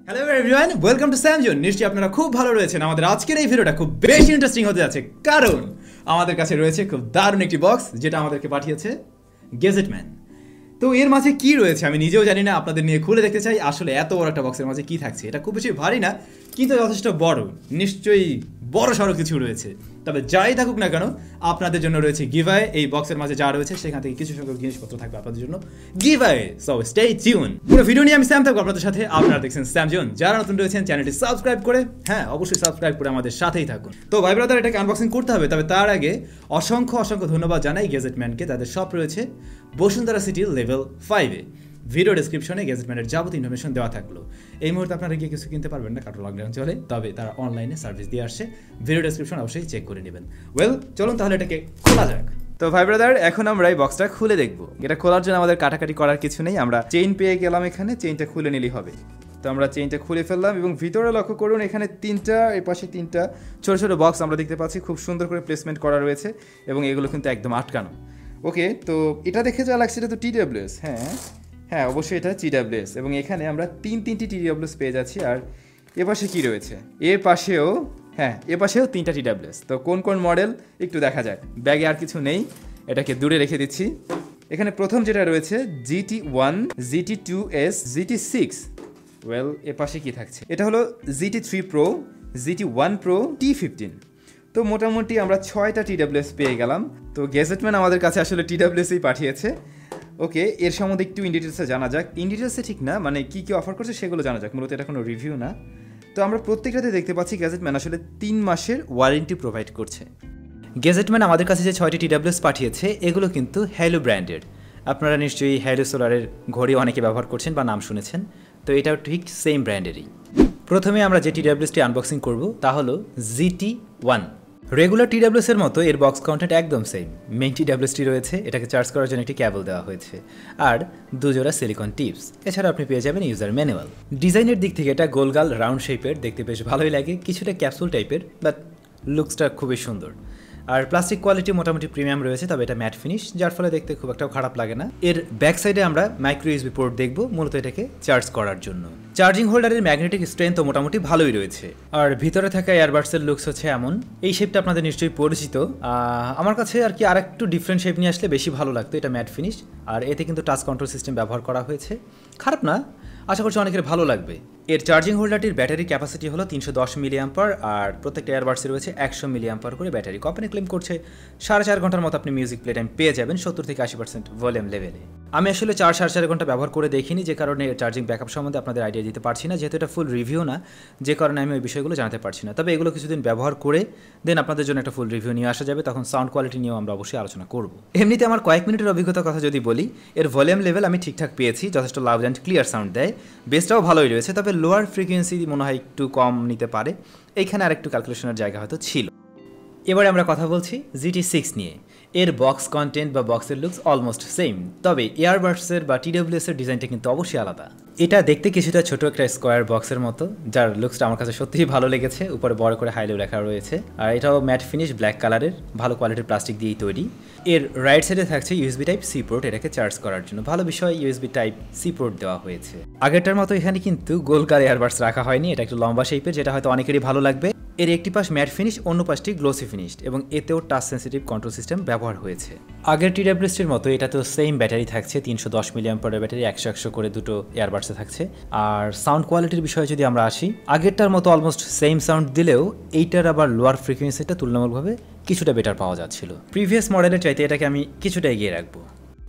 Hello everyone, welcome to SamZone। নিশ্চয়ই আপনারা খুব ভালো রয়েছেন। আমাদের আজকের এই ভিডিওটা খুব বেশি ইন্টারেস্টিং হতে যাচ্ছে, কারণ আমাদের কাছে রয়েছে খুব দারুণ একটি বক্স, যেটা আমাদেরকে পাঠিয়েছে গ্যাজেট ম্যান। তো এর মাঝে কি রয়েছে আমি নিজেও জানি না, আপনাদের নিয়ে খুলে দেখতে চাই আসলে এত বড় একটা বক্সের মাঝে কি থাকছে। এটা খুব বেশি ভারী না, কিন্তু যথেষ্ট বড়, নিশ্চয়ই বড় সড়ো কিছু রয়েছে। তবে যাই থাকুক না কেন, আপনাদের জন্য রয়েছে গিভঅ্যাওয়ে। এই বক্সের মাঝে যা রয়েছে সেখান থেকে কিছু সংখ্যক জিনিসপত্র থাকবে আপনাদের জন্য গিভঅ্যাওয়ে। So stay tune. পুরো ভিডিও নিয়ে আমি স্যাম থাকবো আপনাদের সাথে। আপনারা দেখছেন SamZone। যারা নতুন রয়েছেন চ্যানেলটি সাবস্ক্রাইব করে, হ্যাঁ অবশ্যই সাবস্ক্রাইব করে আমাদের সাথেই থাকুন। তো ভাই ব্রাদার, এটাকে আনবক্সিং করতে হবে, তবে তার আগে অসংখ্য ধন্যবাদ জানাই গ্যাজেট ম্যানকে। তাদের শপ রয়েছে বসুন্ধরা সিটি লেভেল 5-এ। ভিডিও ডেসক্রিপশনে গ্যাজেট ম্যানের যাবতীয় ইনফরমেশন দেওয়া থাকলো। এই মুহূর্তে আপনারা গিয়ে কিছু কিনতে পারবেন না, কারণ লকডাউন চলে, তবে তারা অনলাইনে সার্ভিস দিয়ে আসছে। ভিডিও ডেসক্রিপশন অবশ্যই চেক করে নেবেন। ওয়েল, চলুন তাহলে এটাকে খোলা যাক। তো ভাই ব্রাদার, এখন আমরা এই বক্সটা খুলে দেখবো। এটা খোলার জন্য আমাদের কাটাকাটি করার কিছু নেই, আমরা চেইন পেয়ে গেলাম, এখানে চেইনটা খুলে নিলেই হবে। তো আমরা চেইনটা খুলে ফেললাম এবং ভিতরে লক্ষ্য করুন, এখানে তিনটা, এর পাশে তিনটা ছোট ছোট বক্স আমরা দেখতে পাচ্ছি, খুব সুন্দর করে প্লেসমেন্ট করা রয়েছে এবং এগুলো কিন্তু একদম আটকানো। ওকে, তো এটা দেখে যা লাগছে এটা তো TWS। হ্যাঁ অবশ্যই এটা TWS, এবং এখানে আমরা তিনটি TWS পেয়ে যাচ্ছি। আর এপাশে কি রয়েছে, এর পাশেও তিনটা TWS। তো কোন কোন মডেল একটু দেখা যাক। ব্যাগে আর কিছু নেই, এটাকে দূরে রেখে দিচ্ছি। এখানে প্রথম যেটা রয়েছে GT1, GT2s, GT6। ওয়েল, এর পাশে কি থাকছে, এটা হলো GT3 Pro, GT1 Pro, T15। তো মোটামুটি আমরা 6টা TWS পেয়ে গেলাম। তো গ্যাজেট ম্যান আমাদের কাছে আসলে TWSই পাঠিয়েছে। ওকে, এর সম্বন্ধে একটু ইন ডিটেলসে জানা যাক। ইন ডিটেলসে ঠিক না, মানে কী কী অফার করছে সেগুলো জানা যাক, মূলত এটা কোনো রিভিউ না। তো আমরা প্রত্যেকটাতে দেখতে পাচ্ছি গ্যাজেট ম্যান আসলে 3 মাসের ওয়ারেন্টি প্রোভাইড করছে। গ্যাজেট ম্যান আমাদের কাছে যে 6টি TWS পাঠিয়েছে, এগুলো কিন্তু Haylou ব্র্যান্ডের। আপনারা নিশ্চয়ই Haylou সোলারের ঘড়ি অনেকে ব্যবহার করছেন বা নাম শুনেছেন, তো এটাও ঠিক সেম ব্র্যান্ডেরই। প্রথমে আমরা যে TWSটি আনবক্সিং করব তা হলো GT1। রেগুলার TWS এর মতো এর বক্স কন্টেন্ট একদম সেম। মেইন TWSটি রয়েছে, এটাকে চার্জ করার জন্য একটি কেবল দেওয়া হয়েছে, আর দুজোড়া সিলিকন টিপস। এছাড়া আপনি পেয়ে যাবেন ইউজার ম্যানুয়াল। ডিজাইনের দিক থেকে এটা গোলগাল রাউন্ড শেপের, দেখতে বেশ ভালোই লাগে, কিছুটা ক্যাপসুল টাইপের, বাট লুকসটা খুবই সুন্দর। আর প্লাস্টিক কোয়ালিটি মোটামুটি প্রিমিয়াম রয়েছে, তবে এটা ম্যাট ফিনিশ, যার ফলে দেখতে খুব একটা খারাপ লাগে না। এর ব্যাক সাইডে আমরা মাইক্রো USB পোর্ট দেখব, মূলত এটাকে চার্জ করার জন্য। চার্জিং হোল্ডারের ম্যাগনেটিক স্ট্রেংথও মোটামুটি ভালোই রয়েছে। আর ভিতরে থাকা এয়ারবাডসের লুকস হচ্ছে এমন। এই শেপটা আপনাদের নিশ্চয়ই পরিচিত। আমার কাছে আর কি আরেকটু ডিফারেন্ট শেপ নিয়ে আসলে বেশি ভালো লাগতো। এটা ম্যাট ফিনিশ, আর এতে কিন্তু টাচ কন্ট্রোল সিস্টেম ব্যবহার করা হয়েছে। খারাপ না, আশা করছি অনেকের ভালো লাগবে। এর চার্জিং হোল্ডারটির ব্যাটারি ক্যাপাসিটি হলো 310 মিলিঅ্যাম্পার, আর প্রত্যেকটা এয়ারবাডসে রয়েছে 100 মিলিঅ্যাম্পার করে ব্যাটারি। কোম্পানি ক্লেম করছে 4.5 ঘন্টার মতো আপনি মিউজিক প্লে টাইম পেয়ে যাবেন 70 থেকে 80% ভলিউম লেভেলে। আমি আসলে 4.5 ঘন্টা ব্যবহার করে দেখিনি, যে কারণে চার্জিং ব্যাকআপ সম্বন্ধে আপনাদের আইডিয়া দিতে পারছি না, যেহেতু এটা ফুল রিভিউ না, যে কারণে আমি ওই বিষয়গুলো জানাতে পারছি না। তবে এগুলো কিছুদিন ব্যবহার করে দেন আপনাদের জন্য একটা ফুল রিভিউ নিয়ে আসা যাবে, তখন সাউন্ড কোয়ালিটি নিয়েও আমরা অবশ্যই আলোচনা করব। এমনিতে আমার কয়েক মিনিটের অভিজ্ঞতার কথা যদি বলি, এর ভলিউম লেভেল আমি ঠিকঠাক পেয়েছি, যথেষ্ট লাউড অ্যান্ড ক্লিয়ার সাউন্ড দেয়। বেসটাও ভালোই রয়েছে, তবে লোয়ার ফ্রিকোয়েন্সি মনে হয় একটু কম নিতে পারে, এইখানে আর একটু ক্যালকুলেশনের জায়গা হয়তো ছিল। এবারে আমরা কথা বলছি GT6 নিয়ে। এর বক্স কন্টেন্ট বা বক্সের লুকস অলমোস্ট সেম, তবে এয়ারবাডসের বা TWS এর ডিজাইনটা কিন্তু অবশ্যই আলাদা। এটা দেখতে কিছুটা ছোট একটা স্কোয়ার বক্সের মতো, যার লুকসটা আমার কাছে সত্যিই ভালো লেগেছে। উপরে বড় করে Haylou লেখা রয়েছে, আর এটাও ম্যাট ফিনিশ ব্ল্যাক কালারের, ভালো কোয়ালিটির প্লাস্টিক দিয়েই তৈরি। এর রাইট সাইডে থাকছে USB টাইপ C পোর্ট, এটাকে চার্জ করার জন্য। ভালো বিষয়, USB টাইপ C পোর্ট দেওয়া হয়েছে। আগেরটার মতো এখানে কিন্তু গোলকার এয়ারবাডস রাখা হয়নি, এটা একটু লম্বা শেপের, যেটা হয়তো অনেকেরই ভালো লাগবে। এর একটি পাশ ম্যাট ফিনিশ, অন্য পাশটি গ্লোসি ফিনিশড, এবং এতেও টাচ সেন্সিটিভ কন্ট্রোল সিস্টেম ব্যবহার হয়েছে। আগের TWSটির মতো এটাতেও সেম ব্যাটারি থাকছে, 310 মিলিঅ্যাম্পারের ব্যাটারি, 100 করে দুটো এয়ারবাডসে থাকছে। আর সাউন্ড কোয়ালিটির বিষয়ে যদি আমরা আসি, আগেরটার মতো অলমোস্ট সেম সাউন্ড দিলেও এইটার আবার লোয়ার ফ্রিকোয়েন্সিটা তুলনামূলকভাবে কিছুটা বেটার পাওয়া যাচ্ছিল। প্রিভিয়াস মডেলের চাইতে এটাকে আমি কিছুটা এগিয়ে রাখবো।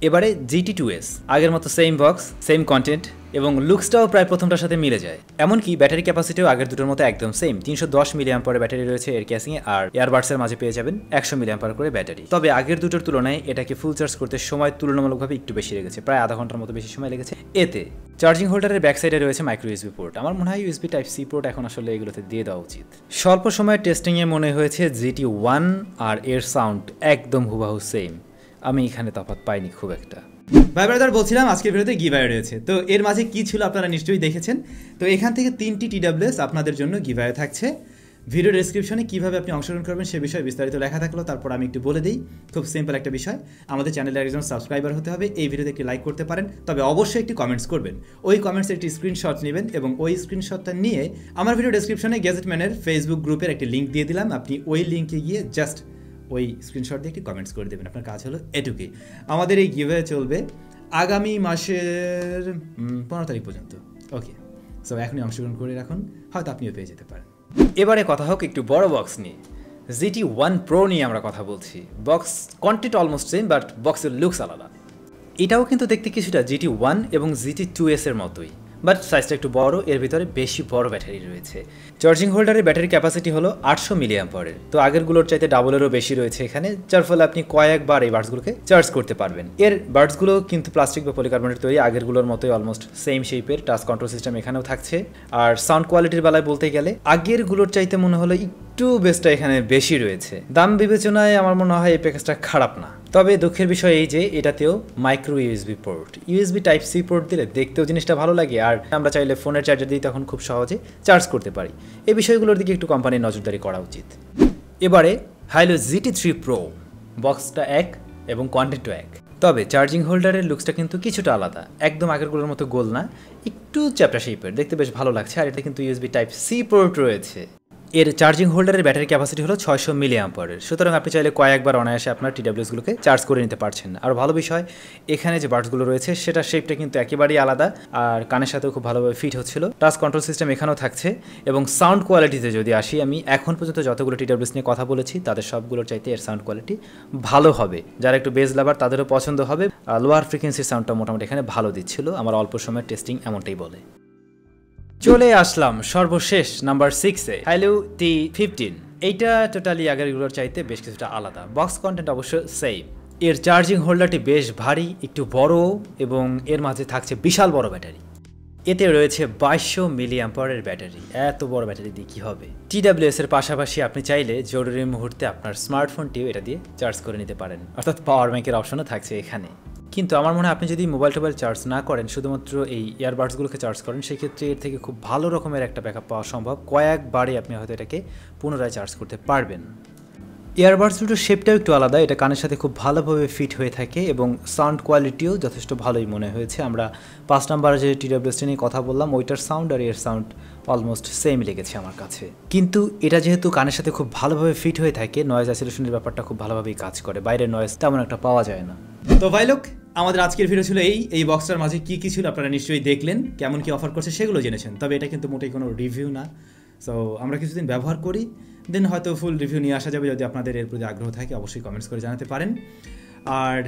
এবারে GT2s, আগের মতো সেম বক্স, সেম কন্টেন্ট, এবং লুকসটাও প্রায় প্রথমটার সাথে মিলে যায়। এমনকি ব্যাটারি ক্যাপাসিটিও আগের দুটোর মতো একদম সেম, 310 মিলিঅ্যাম্পারের ব্যাটারি রয়েছে এর ক্যাসিংয়ে, আর এয়ারবাডসের মাঝে পেয়ে যাবেন 100 মিলিঅ্যাম্পার করে ব্যাটারি। তবে আগের দুটোর তুলনায় এটাকে ফুল চার্জ করতে সময় তুলনামূলকভাবে একটু বেশি লেগেছে, প্রায় আধা ঘন্টার মতো বেশি সময় লেগেছে। এতে চার্জিং হোল্ডারের ব্যাক সাইডে রয়েছে মাইক্রো USB পোর্ট। আমার মনে হয় USB টাইপ C পোর্ট এখন আসলে এগুলোতে দিয়ে দেওয়া উচিত। স্বল্প সময়ের টেস্টিংয়ে মনে হয়েছে GT1 আর এর সাউন্ড একদম হুবাহু সেম। আমি এখানে তফাৎ পাইনি খুব একটা। ভাই ব্রাদার, বলছিলাম আজকের ভিডিওতে গিভঅ্যাওয়ে রয়েছে, তো এর মাঝে কি ছিল আপনারা নিশ্চয়ই দেখেছেন। তো এখান থেকে 3টি TWS আপনাদের জন্য গিভঅ্যাওয়ে থাকছে। ভিডিও ডেসক্রিপশনে কীভাবে আপনি অংশগ্রহণ করবেন সে বিষয়ে বিস্তারিত লেখা থাকলো। তারপর আমি একটু বলে দিই, খুব সিম্পল একটা বিষয়। আমাদের চ্যানেলের একজন সাবস্ক্রাইবার হতে হবে, এই ভিডিওতে একটি লাইক করতে পারেন, তবে অবশ্যই একটি কমেন্টস করবেন। ওই কমেন্টসের একটি স্ক্রিনশট নেবেন এবং ওই স্ক্রিনশটটা নিয়ে আমার ভিডিও ডেসক্রিপশনে গ্যাজেটম্যানের ফেসবুক গ্রুপের একটি লিঙ্ক দিয়ে দিলাম, আপনি ওই লিঙ্কে গিয়ে জাস্ট ওই স্ক্রিনশট দিয়ে একটি কমেন্টস করে দেবেন। আপনার কাজ হলো এটুকুই। আমাদের এই গিভওয়ে চলবে আগামী মাসের 15 তারিখ পর্যন্ত। ওকে, সো এখনই অংশগ্রহণ করে রাখুন, হয়তো আপনিও পেয়ে যেতে পারেন। এবারে কথা হোক একটু বড় বক্স নিয়ে। GT1 Pro নিয়ে আমরা কথা বলছি। Box content almost same, but বক্সের লুকস আলাদা। এটাও কিন্তু দেখতে কিছুটা GT1 এবং GT2s এর মতোই, বাট সাইজটা একটু বড়, এর ভিতরে বেশি বড় ব্যাটারি রয়েছে। চার্জিং হোল্ডারের ব্যাটারি ক্যাপাসিটি হলো 800 মিলিঅ্যাম্পিয়ারের, তো আগেরগুলোর চাইতে ডাবলেরও বেশি রয়েছে এখানে, যার ফলে আপনি কয়েকবার এই বাডসগুলোকে চার্জ করতে পারবেন। এর বাডসগুলো কিন্তু প্লাস্টিক বা পলিকার্বনেট তৈরি, আগেরগুলোর মতোই অলমোস্ট সেম শেপের। টাচ কন্ট্রোল সিস্টেম এখানেও থাকছে। আর সাউন্ড কোয়ালিটির বেলায় বলতে গেলে আগেরগুলোর চাইতে মনে হলো একটু বেসটা এখানে বেশি রয়েছে। দাম বিবেচনায় আমার মনে হয় এই প্যাকেজটা খারাপ না, তবে দুঃখের বিষয় এই যে এটাতেও micro USB port, USB type C port দিলে দেখতেও জিনিসটা ভালো লাগে, আর আমরা চাইলে ফোনের চার্জার দিয়ে তখন খুব সহজে চার্জ করতে পারি। এই বিষয়গুলোর দিকে একটু কোম্পানির নজরদারি করা উচিত। এবারে Haylou GT3 Pro, বক্সটা এক এবং কন্টেন্টও এক, তবে চার্জিং হোল্ডারের লুকসটা কিন্তু কিছুটা আলাদা। একদম আগেরগুলোর মতো গোল না, একটু চ্যাপটা শেপের, দেখতে বেশ ভালো লাগছে। আর এটা কিন্তু ইউএসবি টাইপ সি পোর্ট রয়েছে। এর চার্জিং হোল্ডারের ব্যাটারি ক্যাপাসিটি হলো 600 মিলিঅ্যাম্পিয়ারের, সুতরাং আপনি চাইলে কয়েকবার অনায়াসে আপনার TWSগুলোকে চার্জ করে নিতে পারছেন। আর ভালো বিষয়, এখানে যে বাডসগুলো রয়েছে সেটার শেপটা কিন্তু একেবারেই আলাদা, আর কানের সাথেও খুব ভালোভাবে ফিট হচ্ছিল। টাচ কন্ট্রোল সিস্টেম এখানেও থাকছে। এবং সাউন্ড কোয়ালিটিতে যদি আসি, আমি এখন পর্যন্ত যতগুলো TWS নিয়ে কথা বলেছি তাদের সবগুলোর চাইতে এর সাউন্ড কোয়ালিটি ভালো হবে। যারা একটু বেস লাভার তাদেরও পছন্দ হবে। লোয়ার ফ্রিকোয়েন্সির সাউন্ডটা মোটামুটি এখানে ভালো দিচ্ছিল, আমার অল্প সময়ের টেস্টিং এমনটাই বলে। চলে আসলাম সর্বশেষ নাম্বার 6-এ, Haylou T15। এইটা টোটালি আগেরগুলোর চাইতে বেশ কিছুটা আলাদা। বক্স কন্টেন্ট অবশ্য সেম। এর চার্জিং হোল্ডারটি বেশ ভারী, একটু বড়, এবং এর মাঝে থাকছে বিশাল বড় ব্যাটারি। এতে রয়েছে 2200 মিলিঅ্যাম্পিয়ারের ব্যাটারি। এত বড় ব্যাটারি দিয়ে কী হবে? TWS এর পাশাপাশি আপনি চাইলে জরুরি মুহূর্তে আপনার স্মার্টফোনটিও এটা দিয়ে চার্জ করে নিতে পারেন, অর্থাৎ পাওয়ার ব্যাঙ্কের অপশনও থাকছে এখানে। কিন্তু আমার মনে হয় আপনি যদি মোবাইল চার্জ না করেন, শুধুমাত্র এই ইয়ারবাডসগুলোকে চার্জ করেন, সেক্ষেত্রে এর থেকে খুব ভালো রকমের একটা ব্যাকআপ পাওয়া সম্ভব। কয়েকবারই আপনি হয়তো এটাকে পুনরায় চার্জ করতে পারবেন। ইয়ারবাডস দুটোর শেপটাও একটু আলাদা, এটা কানের সাথে খুব ভালোভাবে ফিট হয়ে থাকে এবং সাউন্ড কোয়ালিটিও যথেষ্ট ভালোই মনে হয়েছে। আমরা 5 নাম্বারে যে TWS নিয়ে কথা বললাম, ওইটার সাউন্ড আর এর সাউন্ড অলমোস্ট সেম লেগেছে আমার কাছে। কিন্তু এটা যেহেতু কানের সাথে খুব ভালোভাবে ফিট হয়ে থাকে, নয়েজ আইসোলেশনের ব্যাপারটা খুব ভালোভাবেই কাজ করে, বাইরের নয়েজ তেমন একটা পাওয়া যায় না। তো ভাই লোক, আমাদের আজকের ভিডিও ছিল এই বক্সটার মাঝে কী কী ছিল আপনারা নিশ্চয়ই দেখলেন, কেমন কি অফার করছে সেগুলো জেনেছেন। তবে এটা কিন্তু মোটেই কোনো রিভিউ না। সো আমরা কিছুদিন ব্যবহার করি, দেন হয়তো ফুল রিভিউ নিয়ে আসা যাবে। যদি আপনাদের এর প্রতি আগ্রহ থাকে অবশ্যই কমেন্টস করে জানাতে পারেন। আর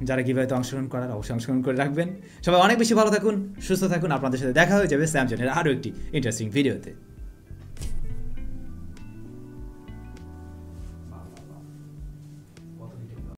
যারা গিভওয়েতে অংশগ্রহণ করার অবশ্যই অংশগ্রহণ করে রাখবেন। সবাই অনেক বেশি ভালো থাকুন, সুস্থ থাকুন। আপনাদের সাথে দেখা হয়ে যাবে SamZone এর আরও একটি ইন্টারেস্টিং ভিডিওতে।